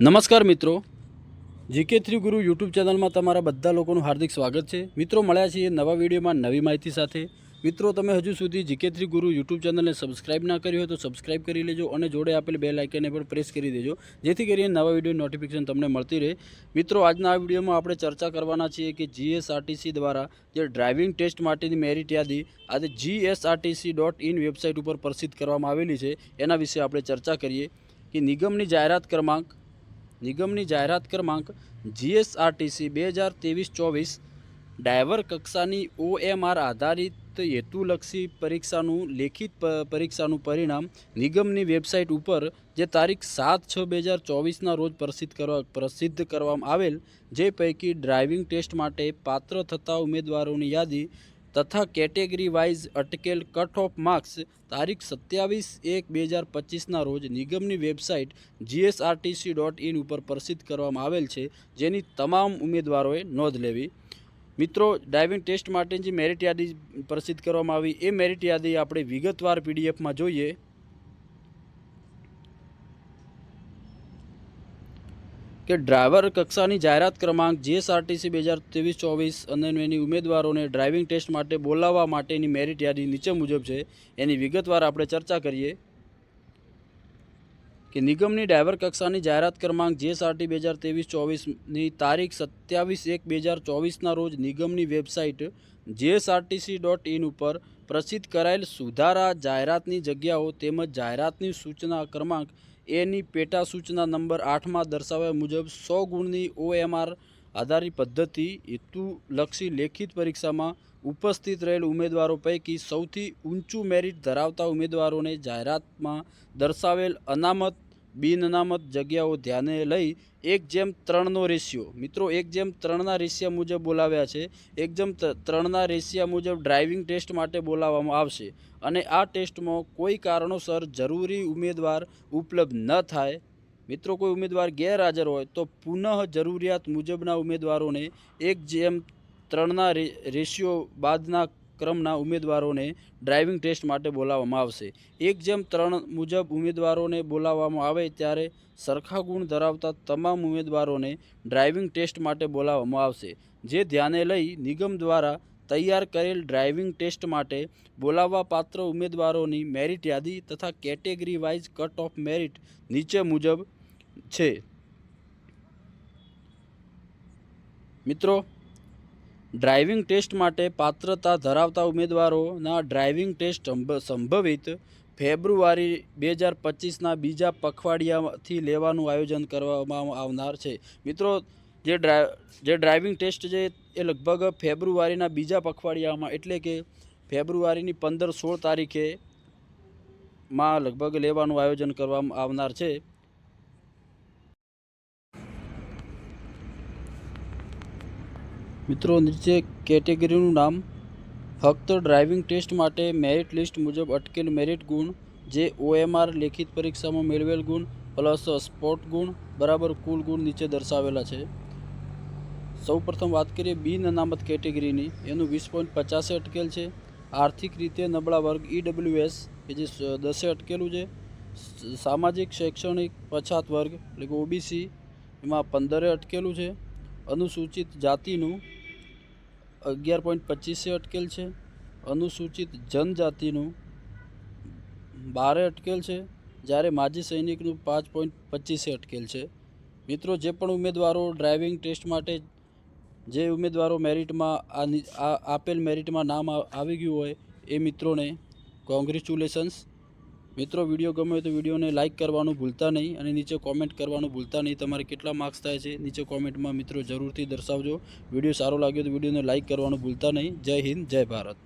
નમસ્કાર મિત્રો, જીકે3 ગુરુ યુટ્યુબ ચેનલમાં તમારા બધા લોકોનું હાર્દિક સ્વાગત છે। મિત્રો મળ્યા છીએ નવા વિડીયોમાં નવી માહિતી સાથે। મિત્રો તમે હજુ સુધી જીકે3 ગુરુ યુટ્યુબ ચેનલને સબસ્ક્રાઇબ ના કરી હોય તો સબસ્ક્રાઇબ કરી લેજો અને જોડે આપેલ બેલ આઇકનને પણ પ્રેસ કરી દેજો જેથી કરીને નવા વિડીયો નોટિફિકેશન તમને મળતી રહે। મિત્રો આજના આ વિડીયોમાં આપણે ચર્ચા કરવાના છીએ કે જીએસઆરટીસી દ્વારા જે ડ્રાઇવિંગ ટેસ્ટ માટેની મેરિટ યાદી આજે gsrtc.in વેબસાઇટ ઉપર પ્રસિદ્ધ કરવામાં આવેલી છે એના વિશે આપણે ચર્ચા કરીએ કે નિગમની જાહેરાત ક્રમાંક જીએસઆરટીસી 2023-24 ડાયવર કક્ષાની OMR આધારિત હેતુલક્ષી પરીક્ષાનું લેખિત પરીક્ષાનું પરિણામ નિગમની વેબસાઇટ ઉપર જે તારીખ 7/6/2024ના રોજ પ્રસિદ્ધ કરવામાં આવેલ, જે પૈકી ડ્રાઇવિંગ ટેસ્ટ માટે પાત્ર થતા ઉમેદવારોની યાદી તથા કેટેગરી વાઇઝ અટકેલ કટ ઓફ માર્ક્સ તારીખ 27/1/2025ના રોજ નિગમની વેબસાઇટ gsrtc.in ઉપર પ્રસિદ્ધ કરવામાં આવેલ છે, જેની તમામ ઉમેદવારોએ નોંધ લેવી। મિત્રો, ડ્રાઇવિંગ ટેસ્ટ માટેની જે મેરિટ યાદી પ્રસિદ્ધ કરવામાં આવી એ મેરિટ યાદી આપણે વિગતવાર પીડીએફમાં જોઈએ કે ડ્રાઈવર કક્ષાની જાહેરાત ક્રમાંક જીએસઆરટીસી 2023-24 અને એની ઉમેદવારોને ડ્રાઇવિંગ ટેસ્ટ માટે બોલાવવા માટેની મેરિટ યાદી નીચે મુજબ છે। એની વિગતવાર આપણે ચર્ચા કરીએ કે નિગમની ડ્રાઈવર કક્ષાની જાહેરાત ક્રમાંક જીએસઆરટી 2023-24ની તારીખ 27/1/2024ના રોજ નિગમની વેબસાઇટ gsrtc.in ઉપર પ્રસિદ્ધ કરાયેલ સુધારા જાહેરાતની જગ્યાઓ તેમજ જાહેરાતની સૂચના ક્રમાંક એની પેટા સૂચના નંબર 8માં દર્શાવ્યા મુજબ 100 ગુણની OMR આધારિત પદ્ધતિ હેતુલક્ષી લેખિત પરીક્ષામાં ઉપસ્થિત રહેલ ઉમેદવારો પૈકી સૌથી ઊંચું મેરિટ ધરાવતા ઉમેદવારોને જાહેરાતમાં દર્શાવેલ અનામત બિન અનામત જગ્યાઓ ધ્યાને લઈ 1:3નો રેશિયો, મિત્રો 1:3ના રેશિયા મુજબ બોલાવ્યા છે। 1:3ના રેશિયા મુજબ ડ્રાઇવિંગ ટેસ્ટ માટે બોલાવવામાં આવશે અને આ ટેસ્ટમાં કોઈ કારણોસર જરૂરી ઉમેદવાર ઉપલબ્ધ ન થાય, મિત્રો કોઈ ઉમેદવાર ગેરહાજર હોય તો પુનઃ જરૂરિયાત મુજબના ઉમેદવારોને 1:3ના રેશિયો બાદના ક્રમના ઉમેદવારોને ડ્રાઇવિંગ ટેસ્ટ માટે બોલાવવામાં આવશે। 1:3 મુજબ ઉમેદવારોને બોલાવવામાં આવે ત્યારે સરખા ગુણ ધરાવતા તમામ ઉમેદવારોને ડ્રાઇવિંગ ટેસ્ટ માટે બોલાવવામાં આવશે, જે ધ્યાને લઈ નિગમ દ્વારા તૈયાર કરેલ ડ્રાઇવિંગ ટેસ્ટ માટે બોલાવવા પાત્ર ઉમેદવારોની મેરિટ યાદી તથા category wise cut off merit નીચે મુજબ છે। મિત્રો, ડ્રાઇવિંગ ટેસ્ટ માટે પાત્રતા ધરાવતા ઉમેદવારોના ડ્રાઇવિંગ ટેસ્ટ સંભવિત ફેબ્રુઆરી 2025ના બીજા પખવાડિયાથી લેવાનું આયોજન કરવામાં આવનાર છે। મિત્રો, જે ડ્રાઇવિંગ ટેસ્ટ છે એ લગભગ ફેબ્રુઆરીના બીજા પખવાડિયામાં એટલે કે ફેબ્રુઆરીની 15-16 તારીખે લગભગ લેવાનું આયોજન કરવામાં આવનાર છે। મિત્રો, નીચે કેટેગરીનું નામ ફક્ત ડ્રાઇવિંગ ટેસ્ટ માટે મેરિટ લિસ્ટ મુજબ અટકેલ મેરિટ ગુણ જે OMR લેખિત પરીક્ષામાં મેળવેલ ગુણ પ્લસ સ્પોટ ગુણ બરાબર કુલ ગુણ નીચે દર્શાવેલા છે। સૌપ્રથમ વાત કરીએ બિન અનામત કેટેગરીની, એનું 20.50 અટકેલ છે। આર્થિક રીતે નબળા વર્ગ EWS કે જે 10 અટકેલું છે। સામાજિક શૈક્ષણિક પછાત વર્ગ એટલે કે OBC એમાં 15 અટકેલું છે। અનુસૂચિત જાતિનું 11.25 અટકેલ છે। અનુસૂચિત જનજાતિનું 12 અટકેલ છે, જ્યારે માજી સૈનિકનું 5.25 અટકેલ છે। મિત્રો, જે પણ ઉમેદવારો ડ્રાઇવિંગ ટેસ્ટ માટે જે ઉમેદવારો મેરિટમાં આપેલ મેરિટમાં નામ આવી ગયું હોય એ મિત્રોને કોંગ્રેચ્યુલેશન્સ। મિત્રો, વિડીયો ગમે તો વિડીયોને લાઇક કરવાનું ભૂલતા નહીં અને નીચે કોમેન્ટ કરવાનું ભૂલતા નહીં। તમારે કેટલા માર્ક્સ થાય છે નીચે કોમેન્ટમાં મિત્રો જરૂરથી દર્શાવજો। વિડીયો સારો લાગ્યો તો વિડીયોને લાઇક કરવાનું ભૂલતા નહીં। જય હિન્દ, જય ભારત।